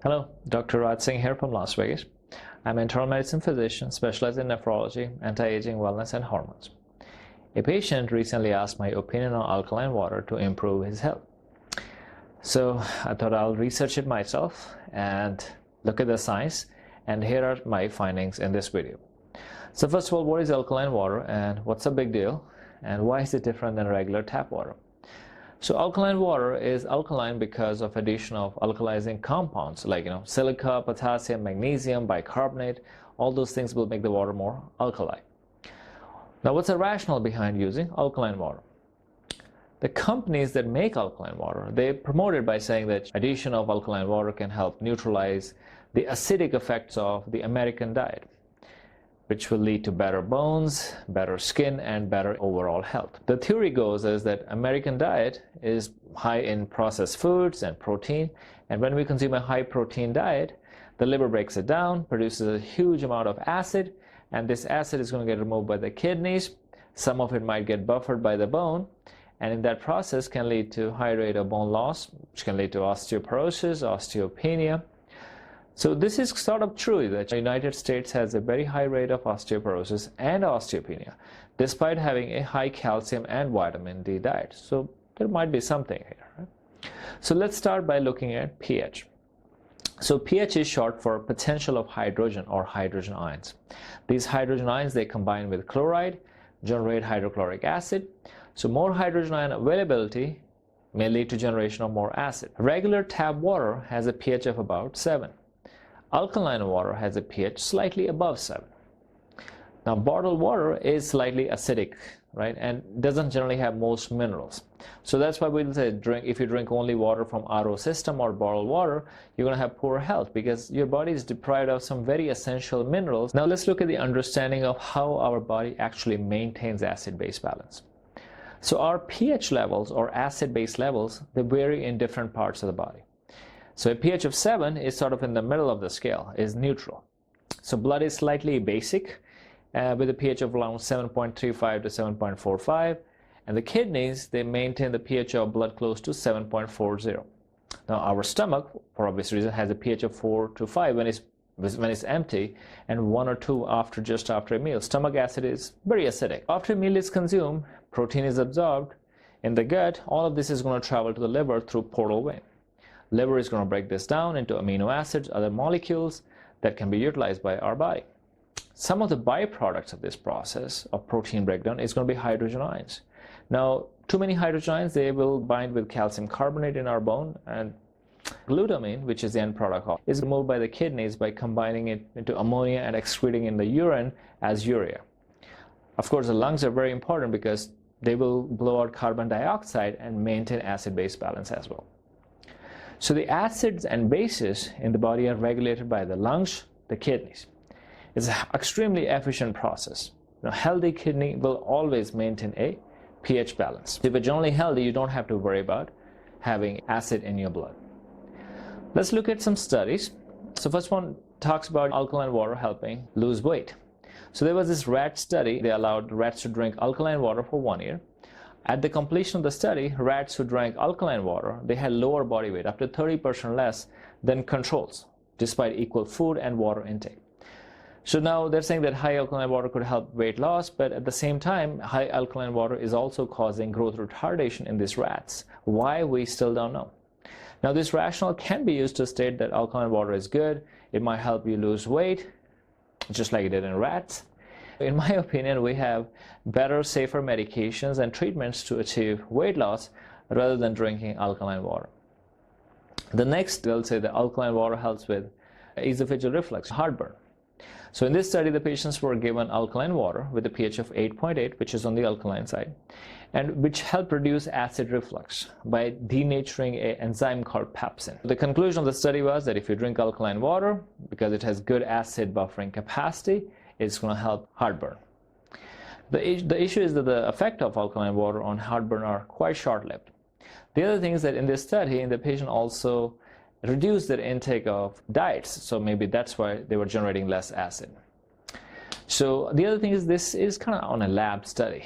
Hello, Dr. Singh here from Las Vegas. I'm an internal medicine physician specialized in nephrology, anti-aging, wellness, and hormones. A patient recently asked my opinion on alkaline water to improve his health. So I thought I'll research it myself and look at the science, and here are my findings in this video. So first of all, what is alkaline water and what's the big deal and why is it different than regular tap water? So alkaline water is alkaline because of addition of alkalizing compounds like silica, potassium, magnesium, bicarbonate. All those things will make the water more alkaline. Now what's the rationale behind using alkaline water? The companies that make alkaline water, they promote it by saying that addition of alkaline water can help neutralize the acidic effects of the American diet, which will lead to better bones, better skin, and better overall health. The theory goes is that American diet is high in processed foods and protein, and when we consume a high protein diet, the liver breaks it down, produces a huge amount of acid, and this acid is going to get removed by the kidneys. Some of it might get buffered by the bone, and in that process can lead to high rate of bone loss, which can lead to osteoporosis, osteopenia. So this is sort of true that the United States has a very high rate of osteoporosis and osteopenia, despite having a high calcium and vitamin D diet. So there might be something here. Right? So let's start by looking at pH. So pH is short for potential of hydrogen or hydrogen ions. These hydrogen ions, they combine with chloride, generate hydrochloric acid. So more hydrogen ion availability may lead to generation of more acid. Regular tap water has a pH of about 7. Alkaline water has a pH slightly above 7. Now bottled water is slightly acidic, right, and doesn't generally have most minerals. So that's why we say if you drink only water from RO system or bottled water, you're going to have poor health because your body is deprived of some very essential minerals. Now let's look at the understanding of how our body actually maintains acid-base balance. So our pH levels or acid-base levels, they vary in different parts of the body. So a pH of 7 is sort of in the middle of the scale, is neutral. So blood is slightly basic with a pH of around 7.35 to 7.45, and the kidneys, they maintain the pH of blood close to 7.40. Now our stomach, for obvious reason, has a pH of 4 to 5 when it's empty, and 1 or 2 just after a meal. Stomach acid is very acidic. After a meal is consumed, protein is absorbed in the gut. All of this is going to travel to the liver through portal vein. Liver is going to break this down into amino acids, other molecules that can be utilized by our body. Some of the byproducts of this process of protein breakdown is going to be hydrogen ions. Now, too many hydrogen ions, they will bind with calcium carbonate in our bone, and glutamine, which is the end product of, is removed by the kidneys by combining it into ammonia and excreting in the urine as urea. Of course, the lungs are very important because they will blow out carbon dioxide and maintain acid-base balance as well. So the acids and bases in the body are regulated by the lungs, the kidneys. It's an extremely efficient process. A healthy kidney will always maintain a pH balance. If you're generally healthy, you don't have to worry about having acid in your blood. Let's look at some studies. So first one talks about alkaline water helping lose weight. So there was this rat study. They allowed rats to drink alkaline water for 1 year. At the completion of the study, rats who drank alkaline water, they had lower body weight, up to 30% less than controls, despite equal food and water intake. So now they're saying that high alkaline water could help weight loss, but at the same time, high alkaline water is also causing growth retardation in these rats. Why, we still don't know. Now this rationale can be used to state that alkaline water is good. It might help you lose weight, just like it did in rats. In my opinion, we have better, safer medications and treatments to achieve weight loss rather than drinking alkaline water. The next, they'll say that alkaline water helps with esophageal reflux, heartburn. So in this study, the patients were given alkaline water with a pH of 8.8, which is on the alkaline side, and which helped reduce acid reflux by denaturing an enzyme called pepsin. The conclusion of the study was that if you drink alkaline water, because it has good acid buffering capacity, it's going to help heartburn. The issue is that the effect of alkaline water on heartburn are quite short-lived. The other thing is that in this study, the patient also reduced their intake of diets, so maybe that's why they were generating less acid. So the other thing is this is kind of on a lab study,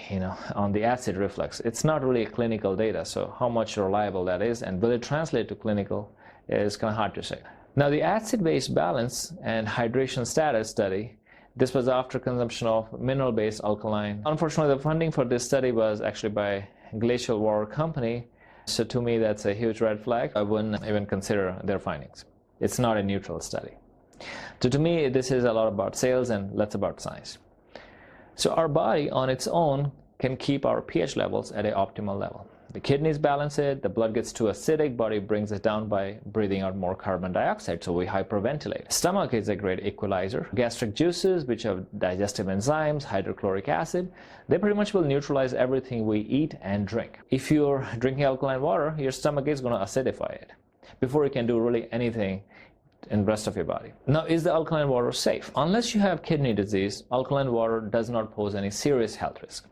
on the acid reflux. It's not really a clinical data, so how much reliable that is and will it translate to clinical is kind of hard to say. Now, the acid-base balance and hydration status study, this was after consumption of mineral-based alkaline. Unfortunately, the funding for this study was actually by Glacial Water Company. So to me, that's a huge red flag. I wouldn't even consider their findings. It's not a neutral study. So to me, this is a lot about sales and less about science. So our body on its own can keep our pH levels at an optimal level. The kidneys balance it, the blood gets too acidic, body brings it down by breathing out more carbon dioxide, so we hyperventilate. Stomach is a great equalizer. Gastric juices, which have digestive enzymes, hydrochloric acid, they pretty much will neutralize everything we eat and drink. If you're drinking alkaline water, your stomach is going to acidify it before you can do really anything in the rest of your body. Now, is the alkaline water safe? Unless you have kidney disease, alkaline water does not pose any serious health risk.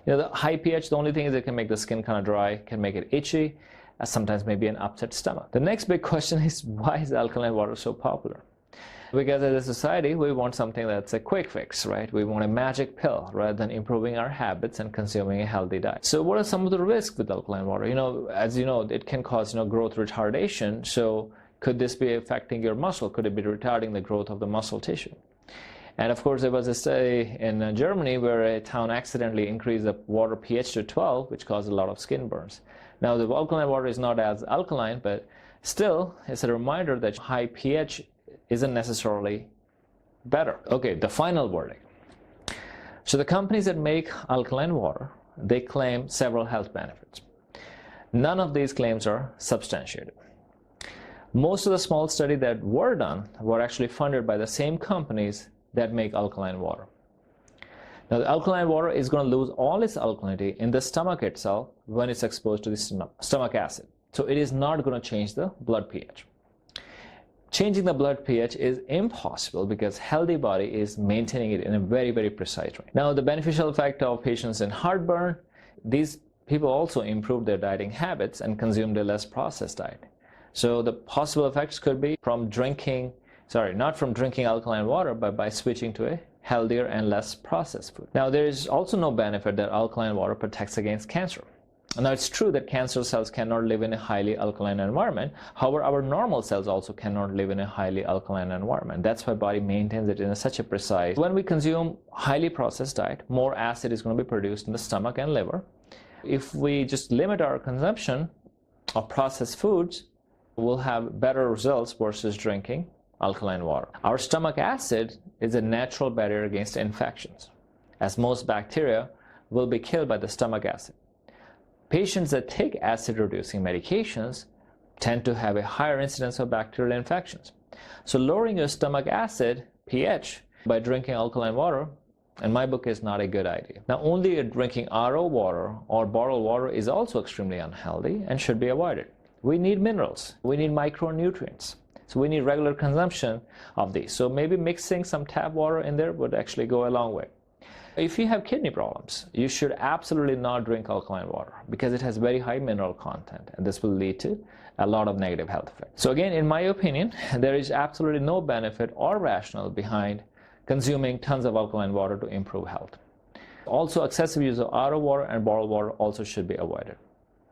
The high pH, the only thing is it can make the skin kind of dry, can make it itchy, sometimes maybe an upset stomach. The next big question is, why is alkaline water so popular? Because as a society, we want something that's a quick fix, right? We want a magic pill rather than improving our habits and consuming a healthy diet. So what are some of the risks with alkaline water? As you know, it can cause growth retardation. So could this be affecting your muscle? Could it be retarding the growth of the muscle tissue? And of course, there was a study in Germany where a town accidentally increased the water pH to 12, which caused a lot of skin burns. Now, the alkaline water is not as alkaline, but still, it's a reminder that high pH isn't necessarily better. Okay, the final verdict. So the companies that make alkaline water, they claim several health benefits. None of these claims are substantiated. Most of the small studies that were done were actually funded by the same companies that make alkaline water. Now, the alkaline water is going to lose all its alkalinity in the stomach itself when it's exposed to the stomach acid. So it is not going to change the blood pH. Changing the blood pH is impossible because healthy body is maintaining it in a very, very precise range. Now, the beneficial effect of patients in heartburn, these people also improve their dieting habits and consume a less processed diet. So the possible effects could be from not from drinking alkaline water, but by switching to a healthier and less processed food. Now, there is also no benefit that alkaline water protects against cancer. Now, it's true that cancer cells cannot live in a highly alkaline environment. However, our normal cells also cannot live in a highly alkaline environment. That's why body maintains it in such a precise. When we consume highly processed diet, more acid is going to be produced in the stomach and liver. If we just limit our consumption of processed foods, we'll have better results versus drinking alkaline water. Our stomach acid is a natural barrier against infections, as most bacteria will be killed by the stomach acid. Patients that take acid-reducing medications tend to have a higher incidence of bacterial infections. So lowering your stomach acid pH by drinking alkaline water, in my book, is not a good idea. Now, only drinking RO water or bottled water is also extremely unhealthy and should be avoided. We need minerals, we need micronutrients. So we need regular consumption of these. So maybe mixing some tap water in there would actually go a long way. If you have kidney problems, you should absolutely not drink alkaline water because it has very high mineral content, and this will lead to a lot of negative health effects. So again, in my opinion, there is absolutely no benefit or rationale behind consuming tons of alkaline water to improve health. Also, excessive use of RO water and bottled water also should be avoided.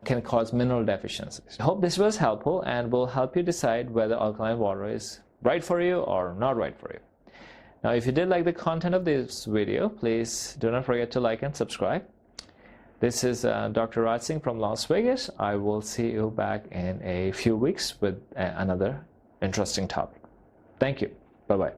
Can cause mineral deficiencies. I hope this was helpful and will help you decide whether alkaline water is right for you or not right for you. Now, if you did like the content of this video, please do not forget to like and subscribe. This is Dr. Raj Singh from Las Vegas. I will see you back in a few weeks with another interesting topic. Thank you. Bye-bye.